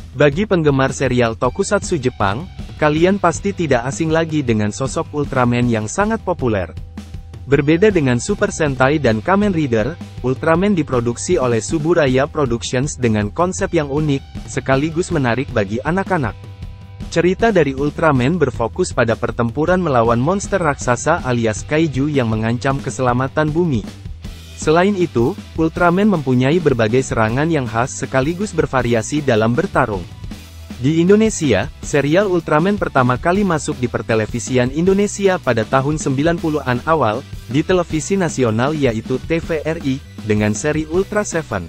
Bagi penggemar serial tokusatsu Jepang, kalian pasti tidak asing lagi dengan sosok Ultraman yang sangat populer. Berbeda dengan Super Sentai dan Kamen Rider, Ultraman diproduksi oleh Tsuburaya Productions dengan konsep yang unik, sekaligus menarik bagi anak-anak. Cerita dari Ultraman berfokus pada pertempuran melawan monster raksasa alias kaiju yang mengancam keselamatan bumi. Selain itu, Ultraman mempunyai berbagai serangan yang khas sekaligus bervariasi dalam bertarung. Di Indonesia, serial Ultraman pertama kali masuk di pertelevisian Indonesia pada tahun 90-an awal, di televisi nasional yaitu TVRI, dengan seri Ultra Seven.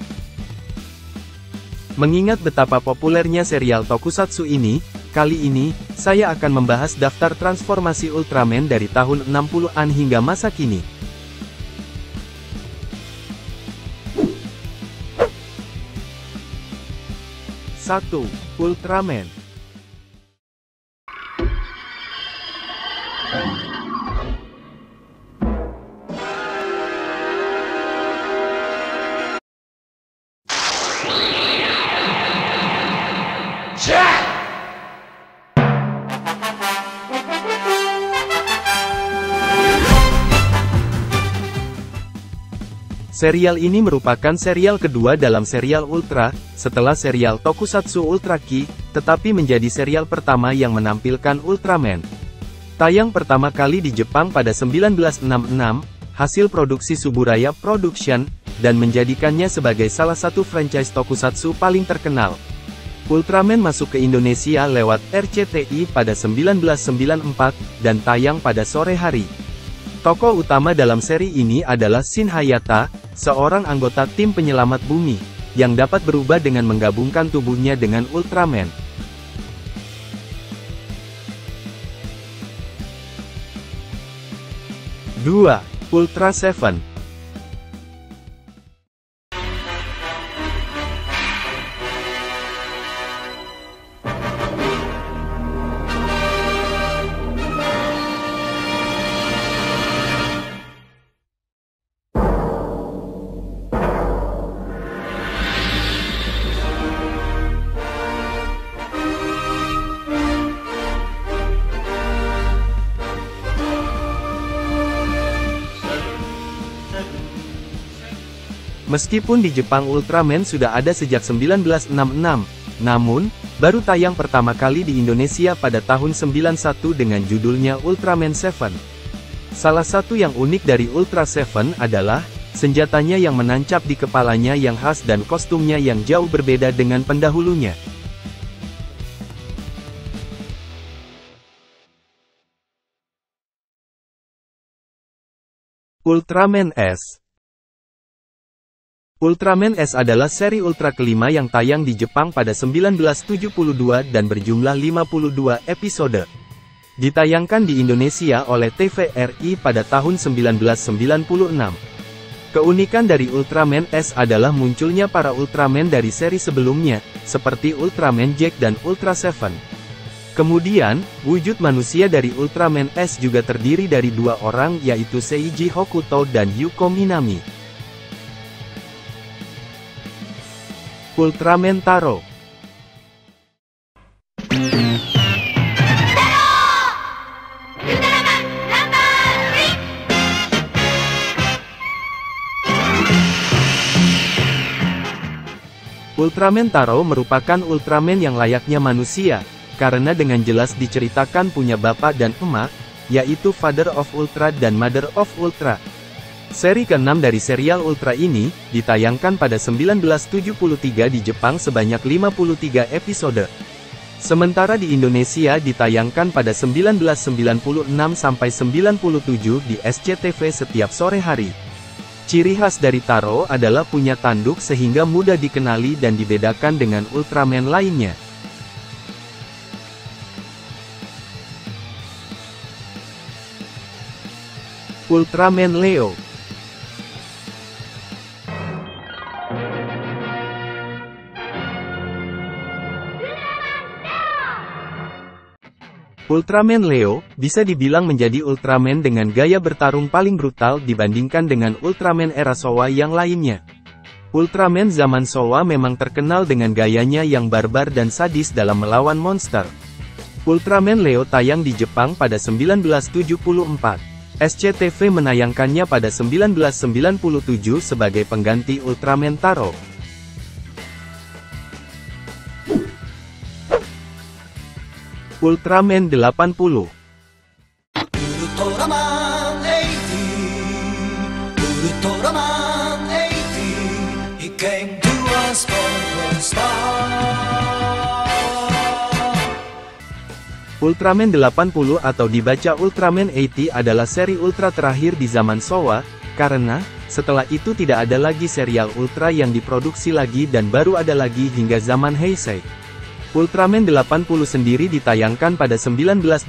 Mengingat betapa populernya serial tokusatsu ini, kali ini, saya akan membahas daftar transformasi Ultraman dari tahun 60-an hingga masa kini. Satu, Ultraman. Serial ini merupakan serial kedua dalam serial Ultra, setelah serial Tokusatsu Ultra Ki, tetapi menjadi serial pertama yang menampilkan Ultraman. Tayang pertama kali di Jepang pada 1966, hasil produksi Tsuburaya Production, dan menjadikannya sebagai salah satu franchise Tokusatsu paling terkenal. Ultraman masuk ke Indonesia lewat RCTI pada 1994, dan tayang pada sore hari. Tokoh utama dalam seri ini adalah Shin Hayata, seorang anggota tim penyelamat bumi, yang dapat berubah dengan menggabungkan tubuhnya dengan Ultraman. Dua, Ultra Seven. Meskipun di Jepang Ultraman sudah ada sejak 1966, namun, baru tayang pertama kali di Indonesia pada tahun 91 dengan judulnya Ultraman Seven. Salah satu yang unik dari Ultra Seven adalah, senjatanya yang menancap di kepalanya yang khas dan kostumnya yang jauh berbeda dengan pendahulunya. Ultraman S. Ultraman S adalah seri Ultra kelima yang tayang di Jepang pada 1972 dan berjumlah 52 episode. Ditayangkan di Indonesia oleh TVRI pada tahun 1996. Keunikan dari Ultraman S adalah munculnya para Ultraman dari seri sebelumnya, seperti Ultraman Jack dan Ultra Seven. Kemudian, wujud manusia dari Ultraman S juga terdiri dari dua orang yaitu Seiji Hokuto dan Yuko Minami. Ultraman Taro. Ultraman Taro merupakan Ultraman yang layaknya manusia, karena dengan jelas diceritakan punya bapak dan emak, yaitu Father of Ultra dan Mother of Ultra. Seri ke-6 dari serial Ultra ini, ditayangkan pada 1973 di Jepang sebanyak 53 episode. Sementara di Indonesia ditayangkan pada 1996 sampai 97 di SCTV setiap sore hari. Ciri khas dari Taro adalah punya tanduk sehingga mudah dikenali dan dibedakan dengan Ultraman lainnya. Ultraman Leo. Ultraman Leo, bisa dibilang menjadi Ultraman dengan gaya bertarung paling brutal dibandingkan dengan Ultraman era Showa yang lainnya. Ultraman zaman Showa memang terkenal dengan gayanya yang barbar dan sadis dalam melawan monster. Ultraman Leo tayang di Jepang pada 1974. SCTV menayangkannya pada 1997 sebagai pengganti Ultraman Taro. Ultraman 80. Ultraman 80 atau dibaca Ultraman 80 adalah seri Ultra terakhir di zaman Showa, karena, setelah itu tidak ada lagi serial Ultra yang diproduksi lagi dan baru ada lagi hingga zaman Heisei. Ultraman 80 sendiri ditayangkan pada 1980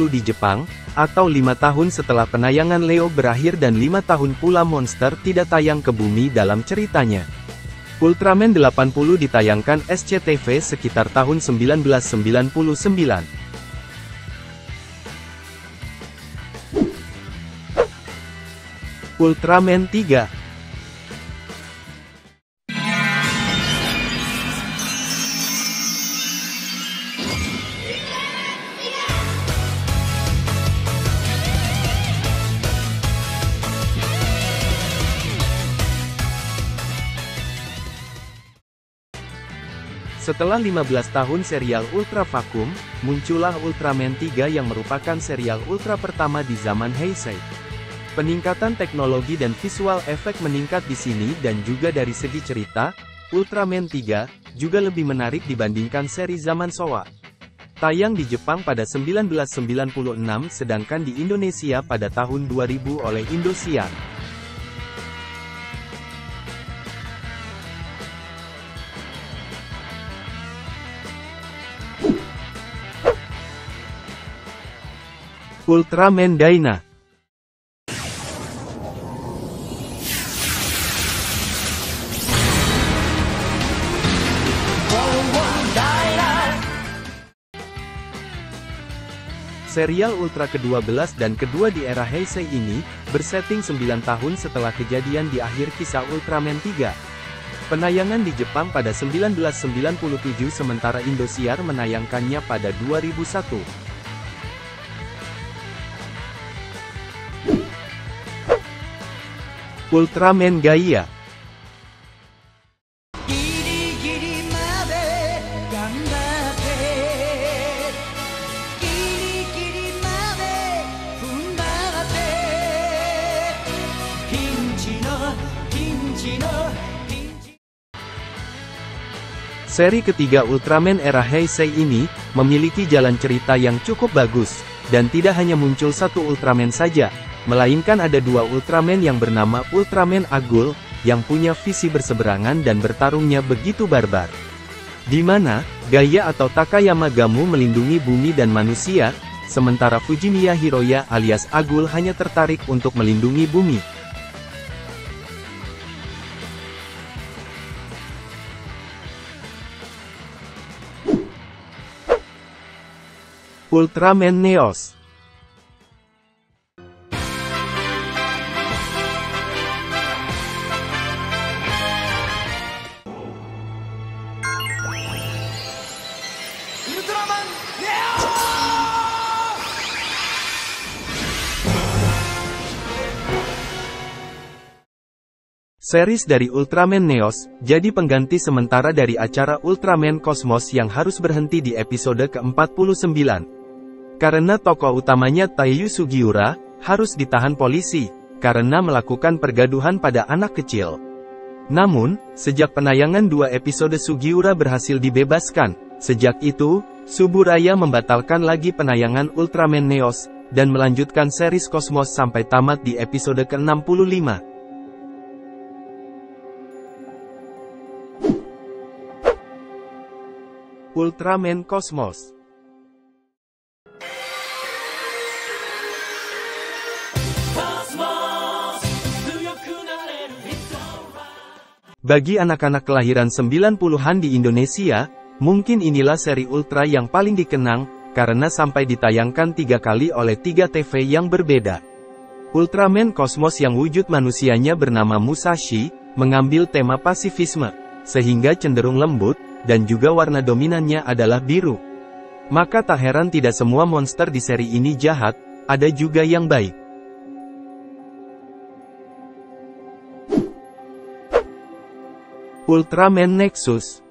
di Jepang, atau 5 tahun setelah penayangan Leo berakhir dan 5 tahun pula Monster tidak tayang ke bumi dalam ceritanya. Ultraman 80 ditayangkan SCTV sekitar tahun 1999. Ultraman 3. Setelah 15 tahun serial Ultra vakum, muncullah Ultraman 3 yang merupakan serial Ultra pertama di zaman Heisei. Peningkatan teknologi dan visual efek meningkat di sini dan juga dari segi cerita, Ultraman 3 juga lebih menarik dibandingkan seri zaman Showa. Tayang di Jepang pada 1996 sedangkan di Indonesia pada tahun 2000 oleh Indosiar. Ultraman Dyna. Serial Ultra ke-12 dan kedua di era Heisei ini, bersetting 9 tahun setelah kejadian di akhir kisah Ultraman 3. Penayangan di Jepang pada 1997 sementara Indosiar menayangkannya pada 2001. Ultraman Gaia. Seri ketiga Ultraman era Heisei ini, memiliki jalan cerita yang cukup bagus, dan tidak hanya muncul satu Ultraman saja, melainkan ada dua Ultraman yang bernama Ultraman Agul, yang punya visi berseberangan dan bertarungnya begitu barbar. Di mana, Gaia atau Takayama Gamu melindungi bumi dan manusia, sementara Fujimiya Hiroya alias Agul hanya tertarik untuk melindungi bumi. Ultraman Neos. Ultraman Neos! Series dari Ultraman Neos, jadi pengganti sementara dari acara Ultraman Cosmos yang harus berhenti di episode ke-49. Karena tokoh utamanya Taiyu Sugiura, harus ditahan polisi, karena melakukan pergaduhan pada anak kecil. Namun, sejak penayangan 2 episode Sugiura berhasil dibebaskan. Sejak itu, Suburaya membatalkan lagi penayangan Ultraman Neos, dan melanjutkan series Cosmos sampai tamat di episode ke-65. Ultraman Cosmos. Bagi anak-anak kelahiran 90-an di Indonesia, mungkin inilah seri Ultra yang paling dikenang, karena sampai ditayangkan 3 kali oleh 3 TV yang berbeda. Ultraman Cosmos yang wujud manusianya bernama Musashi, mengambil tema pasifisme, sehingga cenderung lembut, dan juga warna dominannya adalah biru. Maka tak heran tidak semua monster di seri ini jahat, ada juga yang baik. Ultraman Nexus.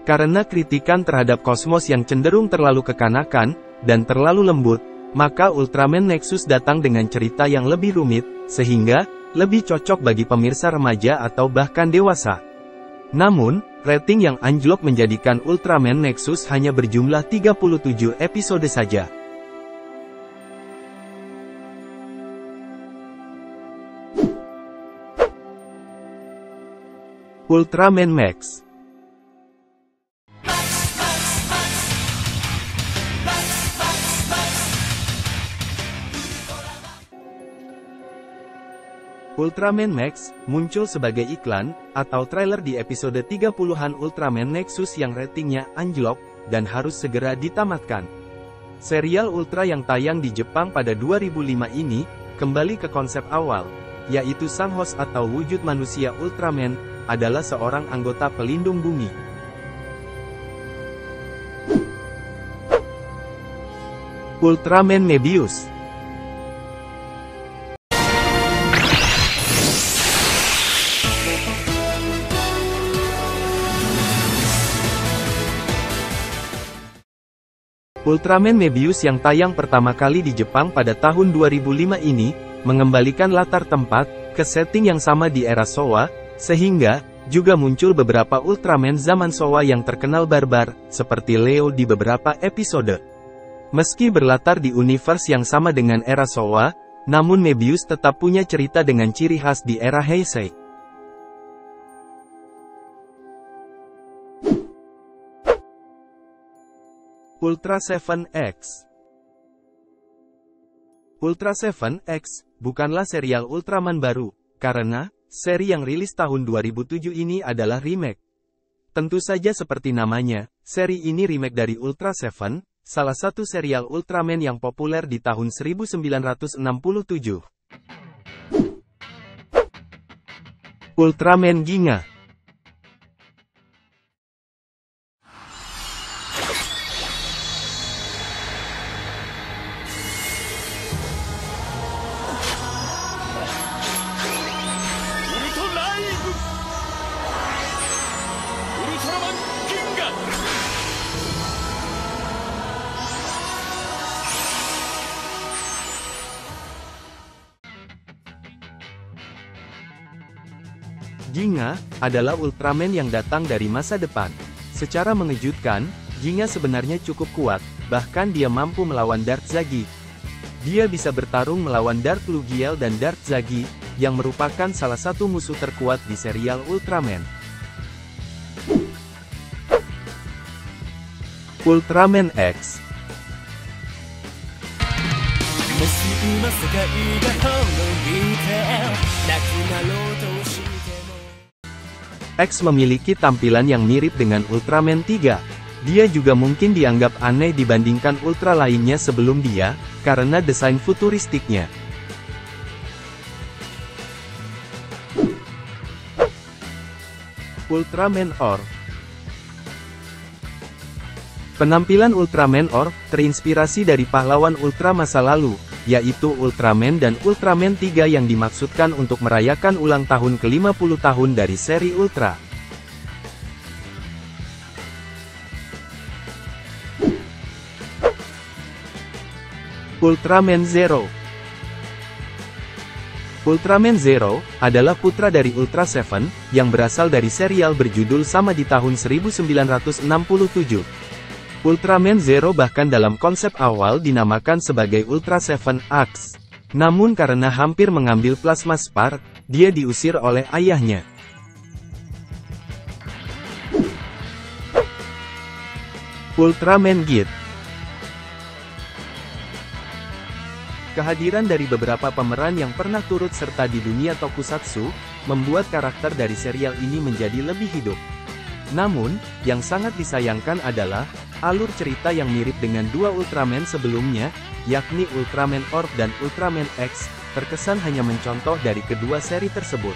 Karena kritikan terhadap kosmos yang cenderung terlalu kekanakan, dan terlalu lembut, maka Ultraman Nexus datang dengan cerita yang lebih rumit, sehingga lebih cocok bagi pemirsa remaja atau bahkan dewasa. Namun, rating yang anjlok menjadikan Ultraman Nexus hanya berjumlah 37 episode saja. Ultraman Max. Ultraman Max muncul sebagai iklan atau trailer di episode 30-an Ultraman Nexus yang ratingnya anjlok dan harus segera ditamatkan. Serial Ultra yang tayang di Jepang pada 2005 ini kembali ke konsep awal, yaitu sang host atau wujud manusia Ultraman adalah seorang anggota pelindung bumi. Ultraman Mebius. Ultraman Mebius yang tayang pertama kali di Jepang pada tahun 2005 ini, mengembalikan latar tempat ke setting yang sama di era Showa, sehingga juga muncul beberapa Ultraman zaman Showa yang terkenal barbar, seperti Leo di beberapa episode. Meski berlatar di universe yang sama dengan era Showa, namun Mebius tetap punya cerita dengan ciri khas di era Heisei. Ultra 7X. Ultra 7X bukanlah serial Ultraman baru, karena seri yang rilis tahun 2007 ini adalah remake. Tentu saja seperti namanya, seri ini remake dari Ultra 7, salah satu serial Ultraman yang populer di tahun 1967. Ultraman Ginga. Ginga adalah Ultraman yang datang dari masa depan. Secara mengejutkan, Ginga sebenarnya cukup kuat, bahkan dia mampu melawan Dark Zagi. Dia bisa bertarung melawan Dark Lugiel dan Dark Zagi, yang merupakan salah satu musuh terkuat di serial Ultraman. Ultraman X. X memiliki tampilan yang mirip dengan Ultraman 3. Dia juga mungkin dianggap aneh dibandingkan Ultra lainnya sebelum dia, karena desain futuristiknya. Ultraman Orb. Penampilan Ultraman Orb terinspirasi dari pahlawan Ultra masa lalu, yaitu Ultraman dan Ultraman 3 yang dimaksudkan untuk merayakan ulang tahun ke-50 tahun dari seri Ultra. Ultraman Zero. Ultraman Zero adalah putra dari Ultra 7, yang berasal dari serial berjudul sama di tahun 1967. Ultraman Zero bahkan dalam konsep awal dinamakan sebagai Ultra 7X. Namun karena hampir mengambil plasma spark, dia diusir oleh ayahnya. Ultraman Git. Kehadiran dari beberapa pemeran yang pernah turut serta di dunia tokusatsu, membuat karakter dari serial ini menjadi lebih hidup. Namun, yang sangat disayangkan adalah, alur cerita yang mirip dengan dua Ultraman sebelumnya, yakni Ultraman Orb dan Ultraman X, terkesan hanya mencontoh dari kedua seri tersebut.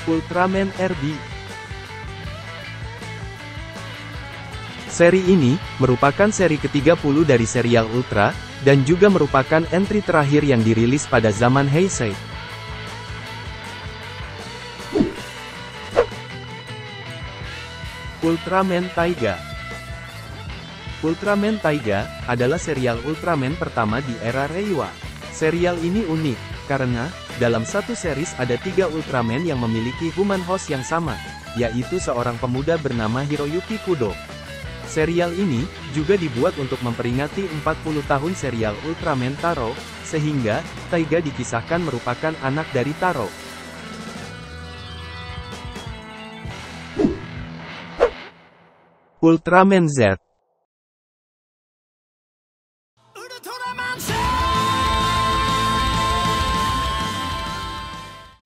Ultraman RB. Seri ini merupakan seri ke-30 dari serial Ultra, dan juga merupakan entry terakhir yang dirilis pada zaman Heisei. Ultraman Taiga. Ultraman Taiga adalah serial Ultraman pertama di era Reiwa. Serial ini unik, karena dalam satu series ada 3 Ultraman yang memiliki human host yang sama, yaitu seorang pemuda bernama Hiroyuki Kudo. Serial ini juga dibuat untuk memperingati 40 tahun serial Ultraman Taro, sehingga Taiga dikisahkan merupakan anak dari Taro. Ultraman Z.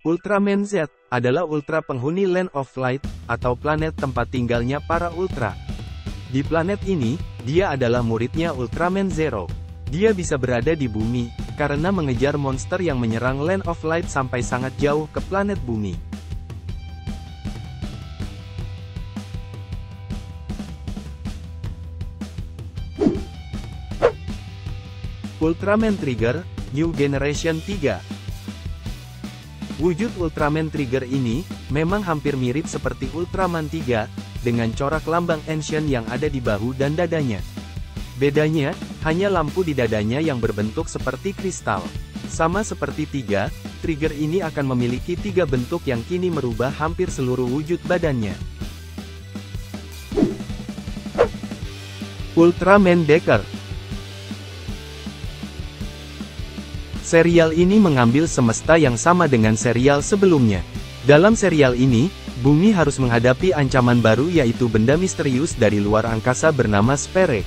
Ultraman Z adalah ultra penghuni Land of Light, atau planet tempat tinggalnya para ultra. Di planet ini, dia adalah muridnya Ultraman Zero. Dia bisa berada di bumi, karena mengejar monster yang menyerang Land of Light sampai sangat jauh ke planet bumi. Ultraman Trigger, New Generation 3. Wujud Ultraman Trigger ini memang hampir mirip seperti Ultraman 3, dengan corak lambang Ancient yang ada di bahu dan dadanya. Bedanya, hanya lampu di dadanya yang berbentuk seperti kristal. Sama seperti 3, Trigger ini akan memiliki 3 bentuk yang kini merubah hampir seluruh wujud badannya. Ultraman Decker. Serial ini mengambil semesta yang sama dengan serial sebelumnya. Dalam serial ini, bumi harus menghadapi ancaman baru yaitu benda misterius dari luar angkasa bernama Spere.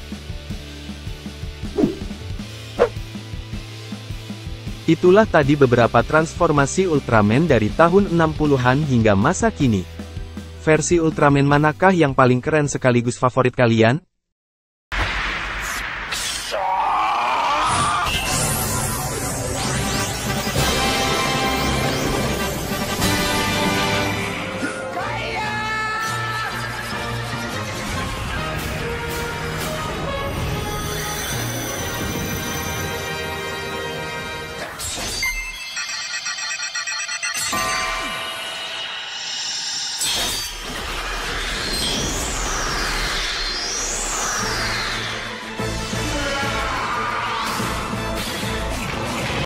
Itulah tadi beberapa transformasi Ultraman dari tahun 60-an hingga masa kini. Versi Ultraman manakah yang paling keren sekaligus favorit kalian?